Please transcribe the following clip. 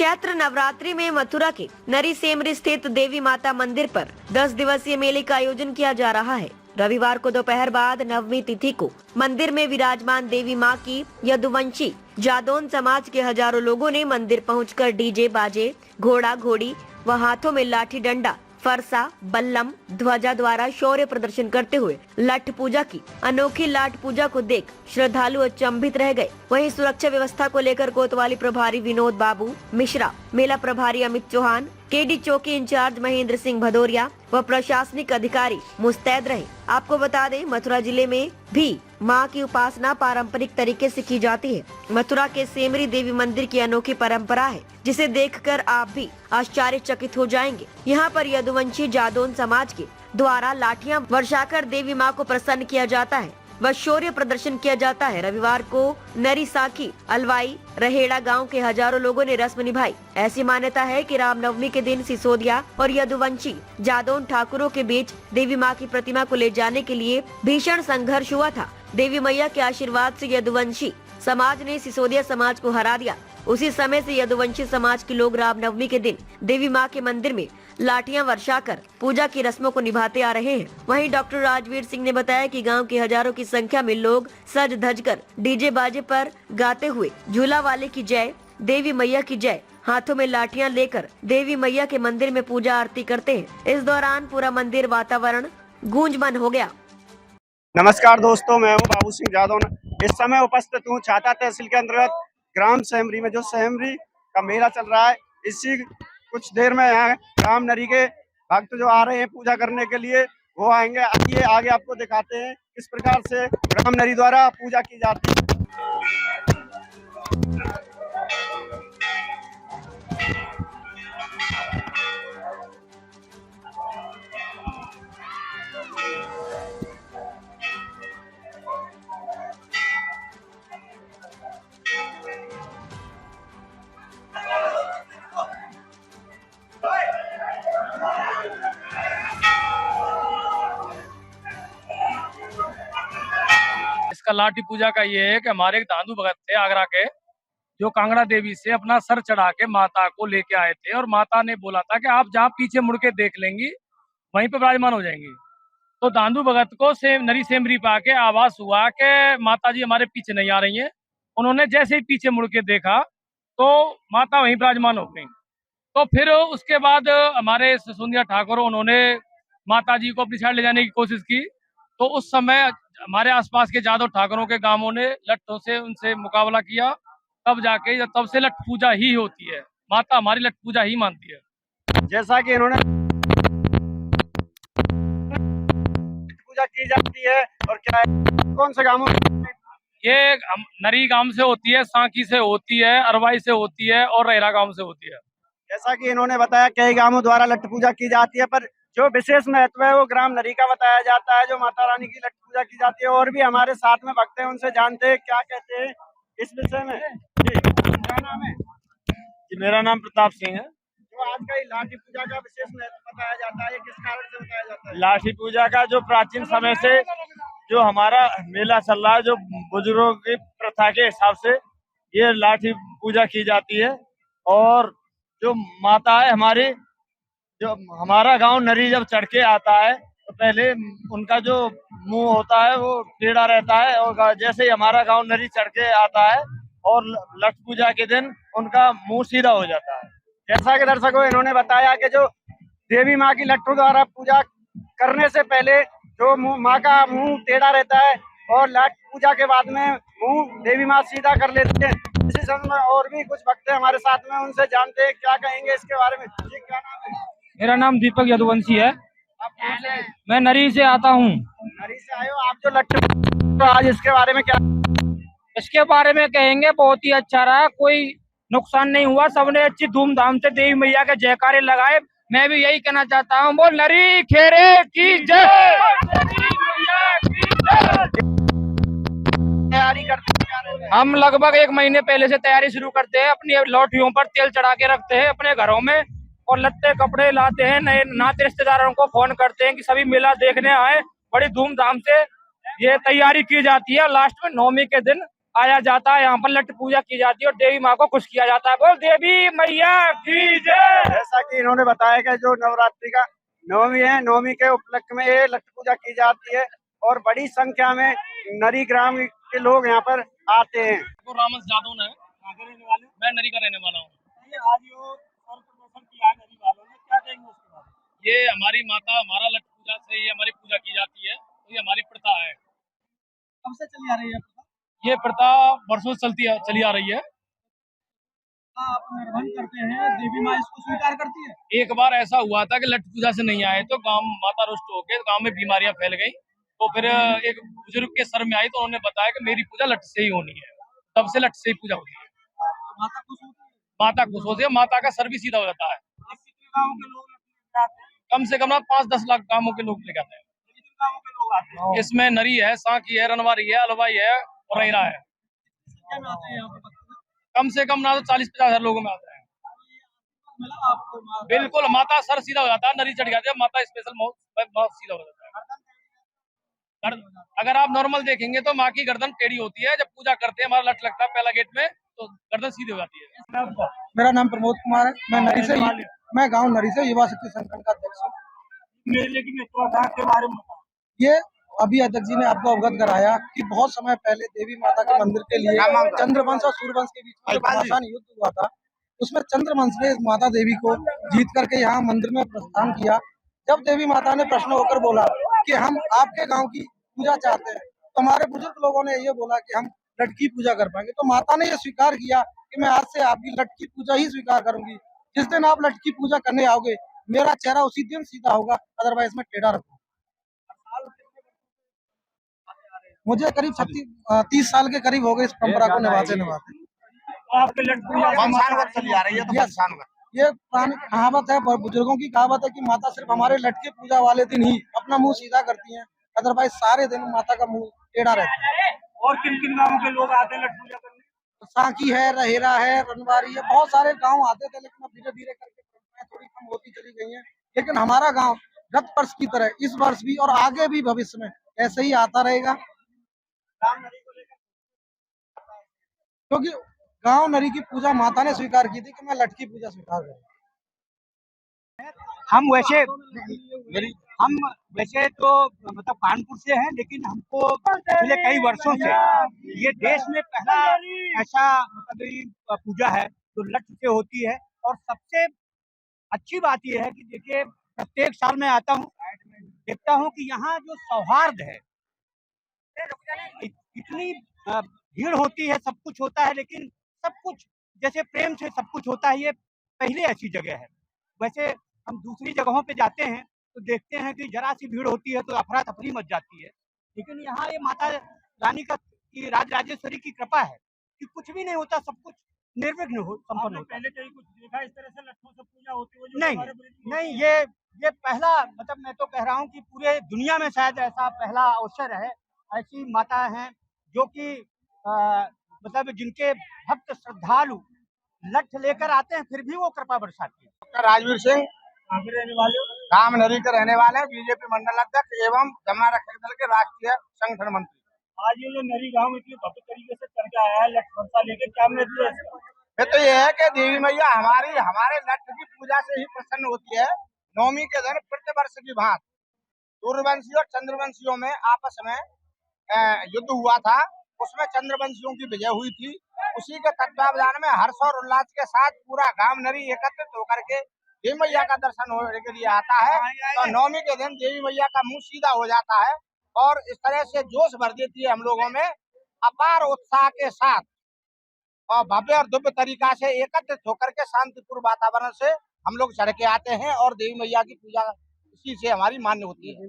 चैत्र नवरात्रि में मथुरा के नरी सेमरी स्थित देवी माता मंदिर पर 10 दिवसीय मेले का आयोजन किया जा रहा है। रविवार को दोपहर बाद नवमी तिथि को मंदिर में विराजमान देवी मां की यदुवंशी जादौन समाज के हजारों लोगों ने मंदिर पहुंचकर डीजे बाजे, घोड़ा घोड़ी व हाथों में लाठी डंडा, फरसा, बल्लम, ध्वजा द्वारा शौर्य प्रदर्शन करते हुए लठ पूजा की। अनोखी लाठ पूजा को देख श्रद्धालु अचंभित रह गए। वहीं सुरक्षा व्यवस्था को लेकर कोतवाली प्रभारी विनोद बाबू मिश्रा, मेला प्रभारी अमित चौहान, केडी चौकी इंचार्ज महेंद्र सिंह भदौरिया व प्रशासनिक अधिकारी मुस्तैद रहे। आपको बता दें, मथुरा जिले में भी मां की उपासना पारंपरिक तरीके से की जाती है। मथुरा के सेमरी देवी मंदिर की अनोखी परंपरा है, जिसे देखकर आप भी आश्चर्यचकित हो जाएंगे। यहाँ पर यदुवंशी जादौन समाज के द्वारा लाठियां वर्षाकर देवी मां को प्रसन्न किया जाता है व शौर्य प्रदर्शन किया जाता है। रविवार को नरी साखी, अलवाई, रहेड़ा गांव के हजारों लोगों ने रस्म निभाई। ऐसी मान्यता है कि रामनवमी के दिन सिसोदिया और यदुवंशी जादौन ठाकुरों के बीच देवी मां की प्रतिमा को ले जाने के लिए भीषण संघर्ष हुआ था। देवी मैया के आशीर्वाद से यदुवंशी समाज ने सिसोदिया समाज को हरा दिया। उसी समय से यदुवंशी समाज के लोग रामनवमी के दिन देवी मां के मंदिर में लाठियां वर्षाकर पूजा की रस्मों को निभाते आ रहे हैं। वहीं डॉक्टर राजवीर सिंह ने बताया कि गांव के हजारों की संख्या में लोग सज धज कर डीजे बाजे पर गाते हुए झूला वाले की जय, देवी मैया की जय, हाथों में लाठियां लेकर देवी मैया के मंदिर में पूजा आरती करते हैं। इस दौरान पूरा मंदिर वातावरण गूंजमान हो गया। नमस्कार दोस्तों, मैं हूं बाबू सिंह जादौन। इस समय उपस्थित हूं छाता तहसील के अंतर्गत ग्राम सेमरी में, जो सेमरी का मेला चल रहा है। इसी कुछ देर में यहाँ राम नरी के भक्त जो आ रहे हैं पूजा करने के लिए, वो आएंगे। आइए आगे आपको दिखाते हैं किस प्रकार से राम नरी द्वारा पूजा की जाती है। इसका लाठी पूजा का ये है कि हमारे एक दादू भगत थे आगरा के, जो कांगड़ा देवी से अपना सर चढ़ा के माता को लेके आए थे, और माता ने बोला था कि आप जहाँ पीछे मुड़ के देख लेंगी वहीं पे विराजमान हो जाएंगी। तो दादू भगत को नरी सेमरी पे आके आवाज हुआ कि माता जी हमारे पीछे नहीं आ रही हैं। उन्होंने जैसे ही पीछे मुड़ के देखा तो माता वहीं विराजमान हो गई। तो फिर उसके बाद हमारे सिसोदिया ठाकुर, उन्होंने माता जी को अपनी साइड ले जाने की कोशिश की। तो उस समय हमारे आसपास के जादव ठाकुरों के गांवों ने लट्ठों से उनसे मुकाबला किया। तब से लठ पूजा ही होती है। माता हमारी लठ पूजा ही मानती है। जैसा कि इन्होंने पूजा की जाती है, और क्या है, कौन से गांवों ये नरी गांव से होती है, सांकी से होती है, अरवाई से होती है और रहेरा गांव से होती है। जैसा कि इन्होंने बताया कई गांवों द्वारा लठ पूजा की जाती है, पर जो विशेष महत्व है वो ग्राम नरी का बताया जाता है, जो माता रानी की लठ पूजा की जाती है। और भी हमारे साथ में भक्त हैं, उनसे जानते हैं क्या कहते हैं इस विषय में। क्या नाम है? जी, मेरा नाम प्रताप सिंह है। जो आज का लाठी पूजा का विशेष महत्व बताया जाता है, ये किस कारण से बताया जाता है? लाठी पूजा का जो प्राचीन समय से जो हमारा मेला चल रहा है, जो बुजुर्गों की प्रथा के हिसाब से ये लाठी पूजा की जाती है। और जो माता है हमारी, जो हमारा गांव नरी जब चढ़ के आता है तो पहले उनका जो मुंह होता है वो टेढ़ा रहता है, और जैसे ही हमारा गांव नरी चढ़ के आता है और लठ पूजा के दिन उनका मुंह सीधा हो जाता है। जैसा कि दर्शकों इन्होंने बताया कि जो देवी माँ की लट्ठों द्वारा पूजा करने से पहले जो माँ का मुंह टेढ़ा रहता है, और लठ पूजा के बाद में मुंह देवी माँ सीधा कर लेते हैं। इसी समय और भी कुछ भक्त हमारे साथ में, उनसे जानते हैं क्या कहेंगे इसके बारे में। जी, क्या नाम है? मेरा नाम दीपक यदुवंशी है। आप कहाँ से हैं? मैं नरी से आता हूँ। नरी से आए हो आप? जो लट्ठू, तो आज इसके बारे में क्या? इसके बारे में कहेंगे बहुत ही अच्छा रहा, कोई नुकसान नहीं हुआ, सबने अच्छी धूमधाम से देवी मैया के जयकारे लगाए। मैं भी यही कहना चाहता हूँ, बोल नरी खेरे की जय। तैयारी करते हैं? हम लगभग 1 महीने पहले से तैयारी शुरू करते हैं। अपनी लौटियों पर तेल चढ़ा के रखते हैं अपने घरों में, और लत्ते कपड़े लाते हैं, नए नाते रिश्तेदारों को फोन करते हैं कि सभी मेला देखने आए। बड़ी धूमधाम से ये तैयारी की जाती है। लास्ट में नवमी के दिन आया जाता है, यहाँ पर लठ पूजा की जाती है और देवी माँ को खुश किया जाता है। बोल देवी मैया की जय। जैसा कि इन्होंने बताया कि जो नवरात्रि का नवमी है, नवमी के उपलक्ष्य में ये लठ पूजा की जाती है और बड़ी संख्या में नरी ग्राम के लोग यहाँ पर आते हैं। तो रामस जादव है, मैं नरी का रहने वाला हूँ। आज यो प्रदर्शन किया है नरी वालों ने, क्या कहेंगे उसके बारे में? ये हमारी माता, हमारा लठ पूजा से ये हमारी पूजा की जाती है, तो ये हमारी प्रथा है। कब से चली आ रही है प्रथा? ये प्रथा वर्षों से चली आ रही है। आप निर्बंध करते हैं, देवी माँ इसको स्वीकार करती है? एक बार ऐसा हुआ था कि लठ पूजा से नहीं आए तो गांव माता रुष्ट होके गांव में बीमारियां फैल गई, तो फिर एक बुजुर्ग के सर में आई तो उन्होंने बताया कि मेरी पूजा लठ से ही होनी है। तब से लठ से ही पूजा होती है। माता खुश होती है? माता खुश होती है, माता का सर भी सीधा हो जाता है। आप कितने गाँव के लोग आते हैं? कम से कम 5-10 लाख गांवों के लोग लेकर आते हैं। कितने गाँव के लोग आते हैं? इसमें नरी है, सांकी है, रनवारी है, अलवाई है और रैरा है। संख्या में आते हैं यहाँ पे भक्त? कम से कम ना तो 40-50 हजार लोगों में आता है। मिला आपको माता? बिल्कुल, माता सर सीधा हो जाता है, नरी चढ़ जाती है, माता स्पेशल बहुत सीधा हो जाता है। अगर आप नॉर्मल देखेंगे तो माँ की गर्दन टेढ़ी होती है, जब पूजा करते हैं हमारा लठ लगता है पहला गेट में तो गर्दन सीधी हो जाती है। मेरा नाम प्रमोद कुमार है। मैं गांव नरी से युवा शक्ति संगठन का अध्यक्ष हूँ। मेले की प्रथा के बारे में बताओ। ये अभी अध्यक्ष जी ने आपको अवगत कराया कि बहुत समय पहले देवी माता के मंदिर के लिए चंद्रवंश और सूर्यवंश के बीच में घमासान युद्ध हुआ था। उसमें चंद्रवंश ने माता देवी को जीत करके यहाँ मंदिर में प्रस्थान किया। जब देवी माता ने प्रश्न होकर बोला कि हम आपके गांव की पूजा चाहते हैं, तो हमारे बुजुर्ग लोगों ने ये बोला कि हम लठ की पूजा कर पाएंगे। तो माता ने ये स्वीकार किया कि मैं आज से आपकी लठ की पूजा ही स्वीकार करूंगी। जिस दिन आप लठ की पूजा करने आओगे मेरा चेहरा उसी दिन सीधा होगा, अदरवाइज मैं टेढ़ा रखूंगा। मुझे करीब 30 साल के करीब हो गए इस परंपरा को निभाते। आपके लठ पूजा चली आ रही है तो ये पुरानी कहावत है, बुजुर्गों की कहावत है कि माता सिर्फ हमारे लठ की पूजा वाले दिन ही अपना मुंह सीधा करती हैं, अदरवाइज सारे दिन माता का मुंह टेढ़ा रहता है। और किन किन गाँव के लोग आते हैं लठ पूजा करने? सांकी है, रहेरा है, रनवारी है, बहुत सारे गांव आते थे, लेकिन अब धीरे धीरे करके परंपराएं थोड़ी कम होती चली गई हैं। लेकिन हमारा गांव गत वर्ष की तरह इस वर्ष भी और आगे भी भविष्य में ऐसे ही आता रहेगा, क्योंकि गांव नरी की पूजा माता ने स्वीकार की थी कि मैं लठ की पूजा स्वीकार करूँ। हम वैसे तो मतलब कानपुर से हैं, लेकिन हमको पिछले कई वर्षों से ये देश में पहला ऐसा मतलब पूजा है जो लठ से होती है। और सबसे अच्छी बात यह है कि देखिए प्रत्येक साल मैं आता हूँ, देखता हूँ कि यहाँ जो सौहार्द है, इतनी भीड़ होती है, सब कुछ होता है, लेकिन सब कुछ जैसे प्रेम से सब कुछ होता है। ये पहले ऐसी जगह है। वैसे हम दूसरी जगहों पे जाते हैं तो देखते हैं कि जरा सी भीड़ होती है तो अफरा तफरी मच जाती है, लेकिन यहाँ ये माता रानी का की राजराजेश्वरी की कृपा है कि कुछ भी नहीं होता, सब कुछ निर्विघ्न हो संपन्न होता है। पहले कहीं कुछ देखा इस तरह से लठों से पूजा होती हुई? नहीं, ये पहला मतलब मैं तो कह रहा हूँ कि पूरे दुनिया में शायद ऐसा पहला अवसर है। ऐसी माता हैं जो कि मतलब जिनके भक्त श्रद्धालु लठ लेकर आते हैं, फिर भी वो कृपा बरसाती है। राजवीर सिंह, रहने वाले राम नरी के रहने वाले, बीजेपी मंडल अध्यक्ष एवं जमा रक्षक दल के राष्ट्रीय संगठन मंत्री। आज ये नरी गांव इतनी भव्य तरीके से करके आया है लठ फरसा लेके, क्या महत्व है इसका? ये तो ये है कि देवी मैया हमारे लठ की पूजा से ही प्रसन्न होती है। नवमी के दिन प्रतिवर्ष की भांति सूर्यवंशी और चंद्रवंशियों में आपस में युद्ध हुआ था, उसमें चंद्रवंशियों की विजय हुई थी। उसी के तत्वावधान में हर्ष और उल्लास के साथ पूरा गांव नरी एकत्रित होकर के देवी मैया का दर्शन होने के लिए आता है। तो नवमी के दिन देवी मैया का मुंह सीधा हो जाता है और इस तरह से जोश भर देती है हम लोगों में, अपार उत्साह के साथ और भव्य और दिव्य तरीका से एकत्रित होकर के शांतिपूर्ण वातावरण से हम लोग चढ़ के आते हैं और देवी मैया की पूजा इसी से हमारी मान्य होती है।